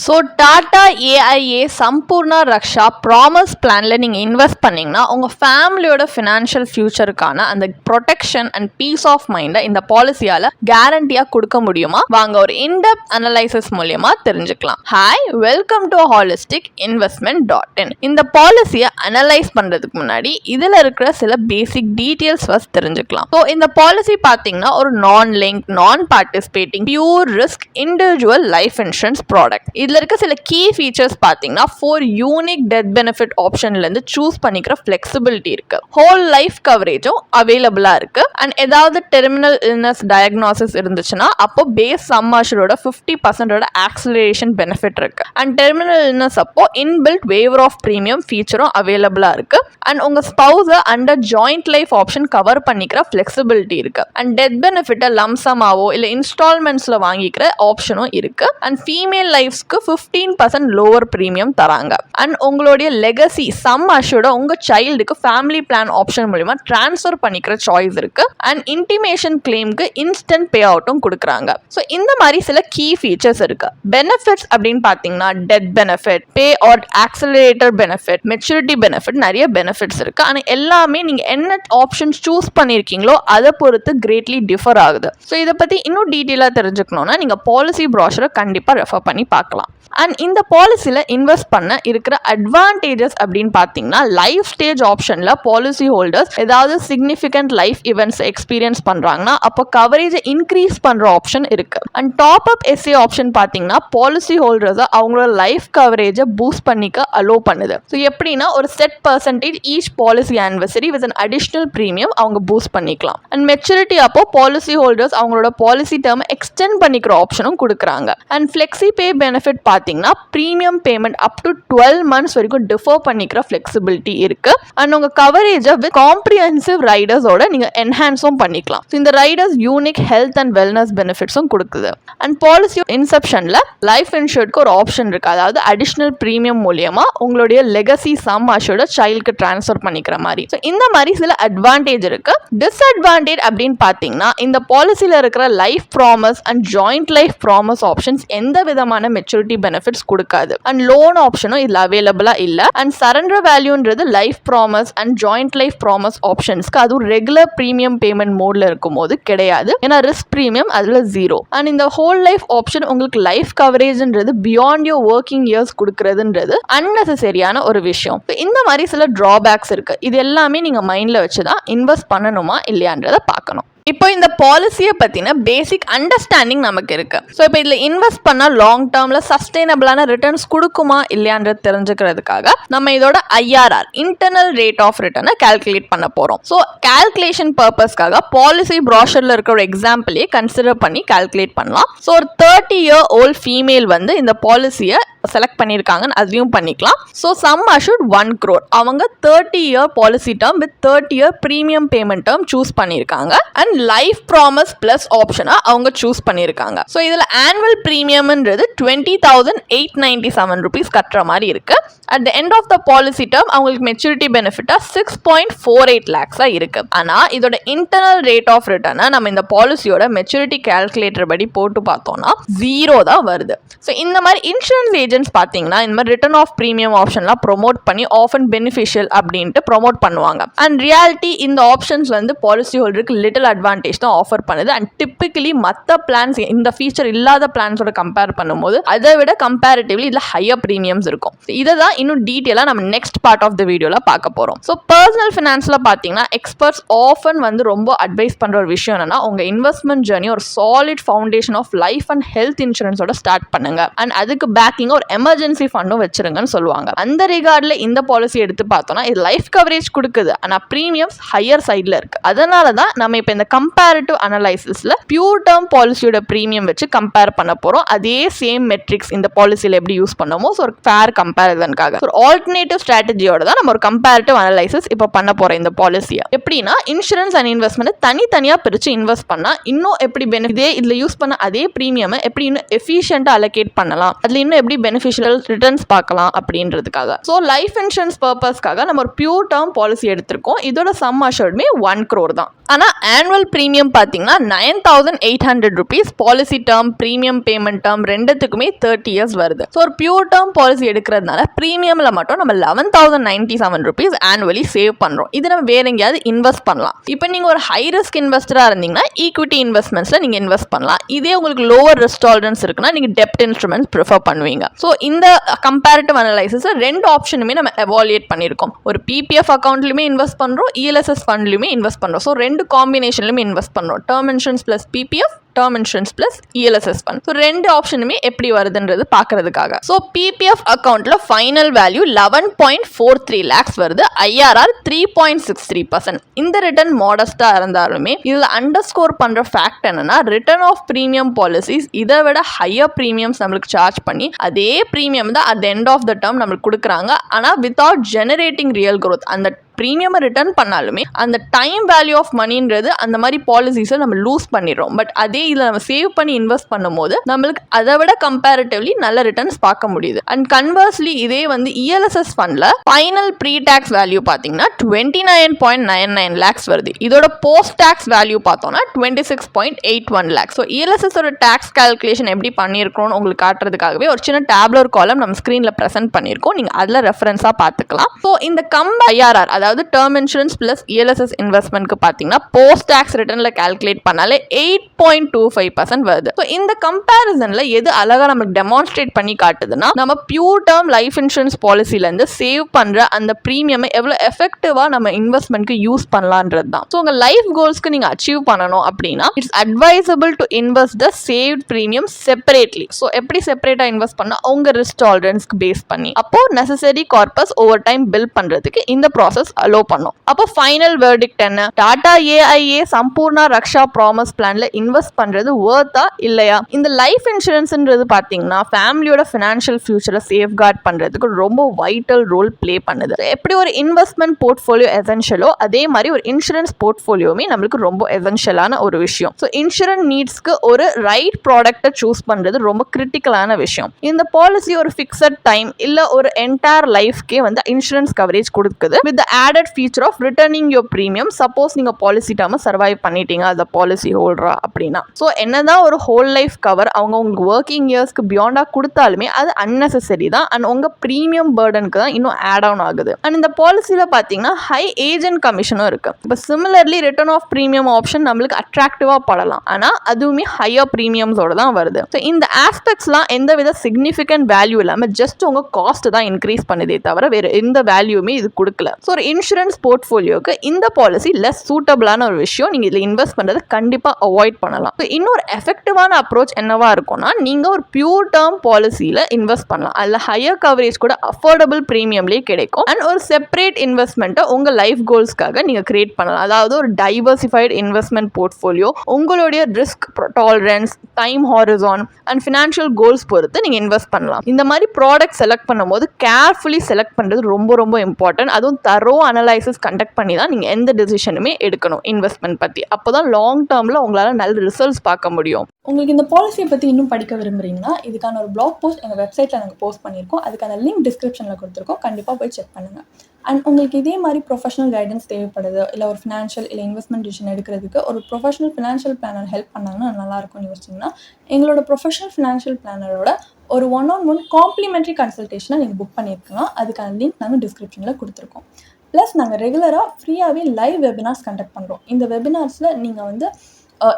So Tata AIA Sampoorna Raksha promise பிளானில் நீங்கள் invest பண்ணிங்கன்னா உங்கள் ஃபேமிலியோட ஃபினான்ஷியல் ஃபியூச்சருக்கான அந்த ப்ரொடெக்ஷன் அண்ட் பீஸ் ஆஃப் மைண்டை இந்த பாலிசியால் கேரண்டியாக கொடுக்க முடியுமா? வாங்க ஒரு இன்டெப்த் அனலைசிஸ் மூலியமாக தெரிஞ்சுக்கலாம். Hi, welcome to holistic.investment.in. இந்த பாலிசியை அனலைஸ் பண்ணுறதுக்கு முன்னாடி இதில் இருக்கிற சில பேசிக் டீட்டெயில்ஸ் ஃபர்ஸ்ட் தெரிஞ்சுக்கலாம். ஸோ இந்த பாலிசி பார்த்தீங்கன்னா ஒரு நான் லிங்க், நான் participating, pure risk individual life insurance product. இதில் இருக்க சில கீ ஃபீச்சர்ஸ் பார்த்தீங்கன்னா 4 யூனிக் டெத் பெனிஃபிட் ஆப்ஷன்லேருந்து சூஸ் பண்ணிக்கிற ஃப்ளெக்சிபிலிட்டி இருக்கு. ஹோல் லைஃப் கவரேஜும் அவைலபிளாக இருக்கு. அண்ட் ஏதாவது டெர்மினல் இல்னஸ் டயக்னோசிஸ் இருந்துச்சுன்னா அப்போ பேஸ் சம் அஷ்யூர்டோட 50% ஆக்சிலரேஷன் பெனிஃபிட் இருக்கு. அண்ட் டெர்மினல் இல்னஸ் அப்போ இன்பில்ட் வேவர் ஆஃப் ப்ரீமியம் ஃபீச்சரும் அவைலபிளாக இருக்கு. அண்ட் உங்கள் ஸ்பௌஸை under joint life option cover பண்ணிக்கிற ஃப்ளெக்சிபிலிட்டி இருக்கு. அண்ட் டெத் பெனிஃபிட்டை லம்சமாவோ இல்லை இன்ஸ்டால்மெண்ட்ஸில் வாங்கிக்கிற ஆப்ஷனும் இருக்கு. அண்ட் ஃபீமேல் லைஃப்ஸ்க்கு 15% லோவர் ப்ரீமியம் தராங்க. அண்ட் உங்களுடைய லெகசி சம் அஷ்யூர்ட உங்க சைல்டுக்கு ஃபேமிலி பிளான் ஆப்ஷன் மூலமா டிரான்ஸ்ஃபர் பண்ணிக்கிற சாய்ஸ் இருக்கு. அண்ட் இன்டிமேஷன் கிளைம்க்கு இன்ஸ்டன்ட் பே அவுட்டும் கொடுக்குறாங்க. ஸோ இந்த மாதிரி சில கீ ஃபீச்சர்ஸ் இருக்கு. பெனிஃபிட்ஸ் அப்படின்னு பார்த்தீங்கன்னா death benefit, pay out, accelerator benefit, maturity benefit, நிறைய பெனிஃபிட்ஸ் இருக்கு. ஆனால் எல்லாமே நீங்க என்ன ஆப்ஷன்ஸ் சூஸ் பண்ணியிருக்கீங்களோ அதை பொறுத்து கிரேட்லி டிஃபர் ஆகுது. ஸோ இதை பத்தி இன்னும் டீட்டெயிலாக தெரிஞ்சுக்கணும்னா நீங்க பாலிசி ப்ராஷரை கண்டிப்பாக ரெஃபர் பண்ணி பார்க்கலாம். அண்ட் இந்த பாலிசியில் இன்வெஸ்ட் பண்ண இருக்கிற அட்வான்டேஜஸ் அப்படின்னு பார்த்தீங்கன்னா லைஃப் ஸ்டேஜ் ஆப்ஷனில் பாலிசி ஹோல்டர்ஸ் ஏதாவது சிக்னிஃபிகண்ட் லைஃப் இவெண்ட்ஸ் எக்ஸ்பீரியன்ஸ் பண்ணுறாங்கன்னா அப்போ கவரேஜை இன்க்ரீஸ் பண்ணுற ஆப்ஷன் இருக்கு. And top up SA option பார்த்தீங்கன்னா பாலிசி ஹோல்டர்ஸை அவங்களோட லைஃப் கவரேஜை பூஸ்ட் பண்ணிக்க அலோ பண்ணுது. ஸோ எப்படின்னா ஒரு set percentage each policy anniversary with an additional premium அவங்க பூஸ்ட் பண்ணிக்கலாம். அண்ட் மெச்சூரிட்டி அப்போ பாலிசி ஹோல்டர்ஸ் அவங்களோட பாலிசி டேர்ம் எக்ஸ்டெண்ட் பண்ணிக்கிற ஆப்ஷனும் கொடுக்குறாங்க. அண்ட் ஃப்ளெக்ஸி பே பெனிஃபிட் பார்த்தீங்கன்னா premium payment up to 12 months வரைக்கும் டிஃபர் பண்ணிக்கிற ஃப்ளெக்சிபிலிட்டி இருக்கு. அண்ட் உங்க கவரேஜை வித் காம்ப்ரிஹென்சிவ் ரைடர்ஸோட நீங்க என்ஹான்ஸும் பண்ணிக்கலாம். இந்த riders unique health and wellness பெனிஃபிட்ஸும் கொடுக்குது. அண்ட் பாலிசி இன்செப்ஷன்ல லைஃப் இன்சூர்டுக்கு ஒரு ஆப்ஷன் இருக்கு. அதாவது அடிஷனல் ப்ரீமியம் மூலியமா உங்களுடைய லெகசி சம் அஷ்யூர்ட சைல்டுக்கு டிரான்ஸ்ஃபர் பண்ணிக்கிற மாதிரி. ஸோ இந்த மாதிரி சில அட்வான்டேஜ் இருக்கு. டிஸ்அட்வான்டேஜ் அப்படின்னு பார்த்தீங்கன்னா இந்த பாலிசியில் இருக்கிற life promise and joint life promise options எந்த விதமான மெச்சூரிட்டி பெனிஃபிட்ஸ் கொடுக்காது. அண்ட் லோன் ஆப்ஷனும் இதுல அவைலபிளா இல்ல. அண்ட் சரண்டர் வேல்யூன்றது life promise and joint life promise ஆப்ஷன்ஸ்க்கு அதுவும் ரெகுலர் ப்ரீமியம் பேமெண்ட் மோட்ல இருக்கும் போது கிடையாது. ஏன்னா ரிஸ்க் ப்ரீமியம் அதுல 0. அண்ட் இந்த ஹோல் லைஃப் ஆப்ஷன் உங்களுக்கு லைஃப் கவரேஜ்ன்றது பியாண்ட் யோர் ஒர்க்கிங் இயர்ஸ் கொடுக்கறதுன்றது அன்னெசரியான ஒரு விஷயம். இந்த மாதிரி சில டிராபேக்ஸ் இருக்கு. இது எல்லாமே நீங்க மைண்ட்ல வச்சுதான் இன்வெஸ்ட் பண்ணணுமா இல்லையான்றதை பார்க்கணும். இப்போ இந்த பாலிசியை பற்றின பேசிக் அண்டர்ஸ்டாண்டிங் நமக்கு இருக்கு. ஸோ இப்போ இதில் இன்வெஸ்ட் பண்ணால் லாங் டேர்மில் சஸ்டைனபிளான ரிட்டர்ன்ஸ் கொடுக்குமா இல்லையான்றது தெரிஞ்சுக்கிறதுக்காக நம்ம இதோட IRR இன்டர்னல் ரேட் ஆஃப் ரிட்டர்னை கால்குலேட் பண்ண போகிறோம். ஸோ கால்குலேஷன் பர்பஸ்க்காக பாலிசி ப்ராஷரில் இருக்கிற ஒரு எக்ஸாம்பிளையே கன்சிடர் பண்ணி கால்குலேட் பண்ணலாம். ஸோ ஒரு 30-year-old ஃபீமேல் வந்து இந்த பாலிசியை செலக்ட் பண்ணியிருக்காங்கன்னு அசியூம் பண்ணிக்கலாம். So some assured 1 crore. அவங்க 30-year policy term with 30-year premium payment term choose பண்ணியிருக்காங்க. அண்ட் லைஃப் ப்ராமிஸ் பிளஸ் ஆப்ஷனா அவங்க சூஸ் பண்ணியிருக்காங்க. ஸோ இதில் ஆனுவல் ப்ரீமியம்ன்றது 20,897 rupees கட்டுற மாதிரி இருக்கு. At the end of the policy term அவங்களுக்கு மெச்சூரிட்டி பெனிஃபிட்டா 6.48 lakhs இருக்கு. ஆனால் இதோட இன்டர்னல் ரேட் ஆஃப் ரிட்டர்னை நம்ம இந்த பாலிசியோட மெச்சூரிட்டி கால்குலேட்டர் படி போட்டு பார்த்தோம்னா 0 தான் வருது. ஸோ இந்த மாதிரி இன்சூரன்ஸ் ஏஜென்ட்ஸ் பார்த்தீங்கன்னா இந்த மாதிரி ரிட்டர்ன் ஆஃப் ப்ரீமியம் ஆப்ஷன்லாம் ப்ரொமோட் பண்ணி ஆஃபன் பெனிஃபிஷியல் அப்படின்ட்டு ப்ரொமோட் பண்ணுவாங்க. அண்ட் ரியாலிட்டி இந்த ஆப்ஷன்ஸ் வந்து பாலிசி ஹோல்டருக்கு லிட்டில் அட்வான்டேஜ் தான் ஆஃபர் பண்ணுது. அண்ட் டிப்பிக்கலி மற்ற பிளான்ஸ் இந்த ஃபீச்சர் இல்லாத பிளான்ஸோட கம்பேர் பண்ணும்போது அதை விட கம்பேரிட்டிவ்லி இதில் ஹையர் ப்ரீமியம்ஸ் இருக்கும். இதை தான் இன்னும் டீட்டெயிலாக நம்ம நெக்ஸ்ட் பார்ட் ஆஃப் த வீடியோவில் பார்க்க போகிறோம். ஸோ பர்சனல் ஃபினான்ஸில் பார்த்தீங்கன்னா எக்ஸ்பர்ட்ஸ் ஆஃபன் வந்து ரொம்ப அட்வைஸ் பண்ணுற ஒரு விஷயம் என்னன்னா உங்கள் இன்வெஸ்ட்மெண்ட் ஜர்னி ஒரு solid foundation of life and health இன்சூரன்ஸோட ஸ்டார்ட் பண்ணுங்க. அண்ட் அதுக்கு பேக்கிங் ஒரு எமர்ஜென்சி ஃபண்டும் வச்சிருங்கன்னு சொல்லுவாங்க. அந்த ரிகார்டில் இந்த பாலிசி எடுத்து பார்த்தோம்னா இது லைஃப் கவரேஜ் கொடுக்குது. ஆனால் ப்ரீமியம்ஸ் ஹையர் சைடில் இருக்கு. அதனால தான் நம்ம இப்போ இந்த கம்பேரிட்டிவ் அனலைசிஸ்ல பியூர் டேர்ம் பாலிசியோட ப்ரீமியம் வச்சு கம்பேர் பண்ண போறோம். அதே சேம் மெட்ரிக்ஸ் இந்த பாலிசியில் எப்படி யூஸ் பண்ணமோ ஒரு ஃபேர் கம்பேரிசனுக்காக ஒரு ஆல்டர்னேட்டிவ் ஸ்ட்ராட்டஜியோட தான் நம்ம ஒரு கம்பேரிட்டிவ் அனலைசிஸ் இப்போ பண்ண போறோம். இந்த பாலிசியை எப்படின்னா இன்சூரன்ஸ் அண்ட் இன்வெஸ்ட்மெண்ட் தனித்தனியா பிரிச்சு இன்வெஸ்ட் பண்ணா இன்னும் எப்படி பெனிஃபிட், இதுல யூஸ் பண்ண அதே ப்ரீமியம் எப்படி இன்னும் எஃபிஷியன்ட்டா அலோகேட் பண்ணலாம், அதுல இன்னும் எப்படி பெனிஃபிஷியல் ரிட்டர்ன்ஸ் பார்க்கலாம் அப்படின்றதுக்காக. ஸோ லைஃப் இன்சூரன்ஸ் பர்பஸ்க்காக நம்ம ஒரு பியூர் டேர்ம் பாலிசி எடுத்திருக்கோம். இதோட சம் அஷர்டுமே 1 crore தான். ஆனால் ஆனுவல் ப்ரீமியம் பார்த்தீங்கன்னா 9,800 rupees. Policy term premium payment term ரெண்டுத்துக்குமே 30 years வருது. ஸோ ஒரு பியூர் டேர்ம் பாலிசி எடுக்கிறதுனால ப்ரீமியமில் மட்டும் நம்ம 11,097 rupees ஆனுவலி சேவ் பண்ணுறோம். இது நம்ம வேற எங்கேயாவது இன்வெஸ்ட் பண்ணலாம். இப்போ நீங்கள் ஒரு ஹை ரிஸ்க் இன்வெஸ்டராக இருந்தீங்கன்னா ஈக்விட்டி இன்வெஸ்ட்மெண்ட்ஸில் நீங்கள் இன்வெஸ்ட் பண்ணலாம். இதே உங்களுக்கு லோவர் ரிஸ்க் டாலரன்ஸ் இருக்குன்னா நீங்கள் டெப்ட் இன்ஸ்ட்ருமெண்ட்ஸ் ப்ரிஃபர் பண்ணுவீங்க. ஸோ இந்த கம்பேரிட்டிவ் அனலைசிஸ் 2 ஆப்ஷனுமே நம்ம எவாலுவேட் பண்ணியிருக்கோம். ஒரு பிபிஎஃப் அக்கௌண்ட்லையுமே இன்வெஸ்ட் பண்ணுறோம், இஎல்எஸ்எஸ் ஃபண்ட்லையுமே இன்வெஸ்ட் பண்ணுறோம். ஸோ 2 காம்பினேஷன்லையுமே இன்வெஸ்ட் பண்ணுறோம். Term insurance plus PPF, term insurance plus ELSS fund. So 2 ஆப்ஷனுமே எப்படி வருதுன்றது பார்க்கறதுக்காக. ஸோ பிபிஎஃப் அக்கௌண்ட்ல ஃபைனல் வேல்யூ 11.43 lakhs வருது. ஐஆர்ஆர் 3.63%. இந்த ரிட்டர்ன் மாடஸ்டா இருந்தாலுமே இதில் அண்டர்ஸ்கோர் பண்ற ஃபேக்ட் என்னன்னா, ரிட்டர்ன் ஆஃப் ப்ரீமியம் பாலிசிஸ் இதை விட ஹையர் ப்ரீமியம்ஸ் நம்மளுக்கு சார்ஜ் பண்ணி அதே ப்ரீமியம் தான் at end of the term நம்மளுக்கு கொடுக்குறாங்க. ஆனால் வித்தவுட் ஜெனரேட்டிங் ரியல் growth. அந்த ப்ரீமியம் ரிட்டர்ன் பண்ணாலுமே அந்த டைம் வேல்யூ ஆஃப் மணின்றது அந்த மாதிரி பாலிசிஸை நம்ம லூஸ் பண்ணிடுறோம். பட் அதே இதில் நம்ம சேவ் பண்ணி இன்வெஸ்ட் பண்ணும்போது நம்மளுக்கு அதை விட கம்பேரிட்டிவ்லி நல்ல ரிட்டர்ன்ஸ் பார்க்க முடியுது. அண்ட் கன்வர்ஸ்லி இதே வந்து இஎல்எஸ்எஸ் ஃபண்ட்ல ஃபைனல் ப்ரீ டாக்ஸ் வேல்யூ பார்த்தீங்கன்னா 29.99 lakhs வருது. இதோட போஸ்ட் டாக்ஸ் வேல்யூ பார்த்தோம்னா 26.81 lakhs. ஸோ இஎல்எஸ்எஸ் ஒரு டாக்ஸ் கால்குலேஷன் எப்படி பண்ணியிருக்கோம்னு உங்களுக்கு காட்டுறதுக்காகவே ஒரு சின்ன டேப்லர் காலம் நம்ம ஸ்க்ரீனில் ப்ரெசென்ட் பண்ணியிருக்கோம். நீங்கள் அதில் ரெஃபரன்ஸாக பார்த்துக்கலாம். ஸோ இந்த ஐஆர்ஆர் அதாவது டேர்ம் இன்சூரன்ஸ் பிளஸ் இஎல்எஸ்எஸ் இன்வெஸ்ட்மெண்ட்க்கு பார்த்தீங்கன்னா போஸ்ட் டாக்ஸ் ரிட்டர்ன்ல கால்குலேட் பண்ணாலே 8.25% வருது. ஸோ இந்த கம்பேரிசன்ல எது அழகா நமக்கு டெமான்ஸ்ட்ரேட் பண்ணி காட்டுதுன்னா, நம்ம பியூர் டேர்ம் லைஃப் இன்சூரன்ஸ் பாலிசில இருந்து சேவ் பண்ற அந்த ப்ரீமியம் எவ்வளவு எஃபெக்டிவா நம்ம இன்வெஸ்ட்மெண்ட்க்கு யூஸ் பண்ணலான்றது தான். ஸோ உங்க லைஃப் கோல்ஸ்க்கு நீங்க அச்சீவ் பண்ணணும் அப்படின்னா it's advisable to invest the saved premium separately. So எப்படி செப்பரேட்டா இன்வெஸ்ட் பண்ணா உங்க ரிஸ்க் டாலரன்ஸ்க்கு பேஸ் பண்ணி அப்போ necessary corpus over time build பண்றதுக்கு இந்த ப்ராசஸ் அலோ பண்ணும். அப்போ ஃபைனல் வெர்டிக்ட் என்ன? டாடா ஏஐஏ சம்பூர்ணா ரக்ஷா ப்ராமிஸ் பிளான்ல இன்வெஸ்ட் பண்றது வர்த்தா இல்லையா? இந்த லைஃப் இன்சூரன்ஸ்ன்றது பாத்தீங்கன்னா ஃபேமிலியோட ஃபினான்ஷியல் ஃபியூச்சரை சேஃப்கார்ட் பண்றதுக்கு ரொம்ப வைட்டல் ரோல் பிளே பண்ணுது. எப்படி ஒரு இன்வெஸ்ட்மெண்ட் போர்ட்ஃபோலியோ எசென்ஷியலோ அதே மாதிரி ஒரு இன்சூரன்ஸ் போர்ட்ஃபோலியோமே நம்மளுக்கு ரொம்ப எசென்ஷியலான ஒரு விஷயம். ஸோ இன்சூரன்ஸ் நீட்ஸ்க்கு ஒரு ரைட் ப்ராடக்ட்டை சூஸ் பண்றது ரொம்ப கிரிட்டிக்கலான விஷயம். இந்த பாலிசி ஒரு ஃபிக்ஸட் டைம் இல்ல ஒரு என்டையர் லைஃப்க்கே வந்து இன்சூரன்ஸ் கவரேஜ் கொடுக்குது with the added feature of returning your premium suppose நீங்க பாலிசி டேர்மை சர்வைவ் பண்ணிட்டீங்க as a policy holder அப்படின்னா. ஸோ என்னதான் ஒரு ஹோல் லைஃப் கவர் அவங்க உங்களுக்கு ஒர்க்கிங் இயர்ஸ்க்கு பியாண்டா கொடுத்தாலுமே அது அன்னெசரி தான். அண்ட் உங்க ப்ரீமியம் பர்டனுக்கு தான் இன்னும் ஆட் ஆன் ஆகுது. அண்ட் இந்த பாலிசியில பாத்தீங்கன்னா ஹை ஏஜென்ட் கமிஷனும் இருக்கு. இப்போ similarly return of premium option நம்மளுக்கு அட்ராக்டிவா படலாம், ஆனா அதுவுமே ஹையர் ப்ரீமியம்ஸோட தான் வருது. ஸோ இந்த ஆஸ்பெக்ட்ஸ்லாம் எந்த வித சிக்னிஃபிகன்ட் வேல்யூ இல்லாம ஜஸ்ட் உங்க காஸ்ட் தான் இன்க்ரீஸ் பண்ணுதே தவிர வேற எந்த வேல்யூமே இது கொடுக்கல. ஸோ ஒரு இன்சூரன்ஸ் போர்ட்ஃபோலியோக்கு இந்த பாலிசி லெஸ் சூட்டபிளான ஒரு விஷயம். நீங்க இதுல இன்வெஸ்ட் பண்றதை கண்டிப்பா அவாய்ட் பண்ணலாம். இன்னொரு எஃபெக்டிவான அப்ரோச் என்னவா இருக்கும்னா, நீங்க ஒரு பியூர் டேர்ம் பாலிசியில இன்வெஸ்ட் பண்ணலாம். அதுல ஹையர் கவரேஜ் கூட அஃபோர்டபிள் ப்ரீமியம்லேயே கிடைக்கும். அண்ட் ஒரு செப்பரேட் இன்வெஸ்ட்மெண்ட்டை உங்க லைஃப் கோல்ஸ்க்காக நீங்க கிரியேட் பண்ணலாம். அதாவது ஒரு டைவர்சிஃபைடு இன்வெஸ்ட்மெண்ட் போர்ட்ஃபோலியோ உங்களுடைய risk tolerance, time horizon and financial goals பொறுத்து நீங்க இன்வெஸ்ட் பண்ணலாம். இந்த மாதிரி ப்ராடக்ட் செலக்ட் பண்ணும்போது கேர்ஃபுல்லி செலக்ட் பண்றது ரொம்ப ரொம்ப இம்பார்ட்டன்ட். அதுவும் தரோ அனலைசிஸ் கண்டக்ட் பண்ணி தான் நீங்கள் எந்த டிசிஷனுமே எடுக்கணும் இன்வெஸ்ட்மெண்ட் பற்றி. அப்போ தான் லாங் டேர்மில் உங்களால் நல்ல ரிசல்ட்ஸ் பார்க்க முடியும். உங்களுக்கு இந்த பாலிசியை பற்றி இன்னும் படிக்க விரும்புகிறீங்கன்னா இதுக்கான ஒரு பிளாக் போஸ்ட் எங்கள் வெப்சைட்டில் நாங்கள் போஸ்ட் பண்ணியிருக்கோம். அதுக்கான லிங்க் டிஸ்கிரிப்ஷனில் கொடுத்துருக்கோம். கண்டிப்பாக போய் செக் பண்ணுங்கள். அண்ட் உங்களுக்கு இதே மாதிரி ப்ரொஃபஷனல் கைடன்ஸ் தேவைப்படுது, இல்லை ஒரு ஃபினான்ஷியல் இல்லை இன்வெஸ்ட்மெண்ட் டிசிஷன் எடுக்கிறதுக்கு ஒரு ப்ரொஃபஷனல் ஃபினான்ஷியல் பிளானர் ஹெல்ப் பண்ணாங்கன்னா நல்லாயிருக்கும்னு யோசிச்சிங்கன்னா எங்களோட ப்ரொஃபஷனல் ஃபினான்ஷியல் பிளானரோட ஒரு 1-on-1 காம்ப்ளிமெண்ட்ரி கன்சல்டேஷனை நீங்கள் புக் பண்ணியிருக்கலாம். அதுக்கான லிங்க் நாங்கள் டிஸ்கிரிப்ஷனில் கொடுத்துருக்கோம். ப்ளஸ் நாங்கள் ரெகுலராக ஃப்ரீயாகவே லைவ் வெபினார்ஸ் கண்டக்ட் பண்ணுறோம். இந்த வெபினார்ஸில் நீங்கள் வந்து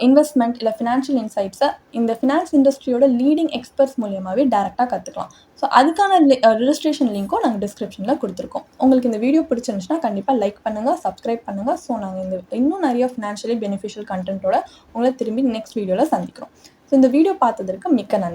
இன்வெஸ்ட்மெண்ட் இல்லை ஃபினான்ஷியல் இன்சைட்ஸை இந்த ஃபினான்ஸ் இண்டஸ்ட்ரியோட லீடிங் எக்ஸ்பர்ட்ஸ் மூலியமாகவே டேரெக்டாக கற்றுக்கலாம். ஸோ அதுக்கான ரெஜிஸ்ட்ரேஷன் லிங்க்கும் நாங்கள் டிஸ்கிரிப்ஷனில் கொடுத்துருக்கோம். உங்களுக்கு இந்த வீடியோ பிடிச்சிருந்துச்சுன்னா கண்டிப்பாக லைக் பண்ணுங்கள், சப்ஸ்கிரைப் பண்ணுங்கள். ஸோ நாங்கள் இன்னும் நிறைய ஃபினான்ஷியலி பெனிஃபிஷியல் கண்டென்ட்டோட உங்களை திரும்பி நெக்ஸ்ட் வீடியோவில் சந்திக்கிறோம். ஸோ இந்த வீடியோ பார்த்ததற்கு மிக்க நன்றி.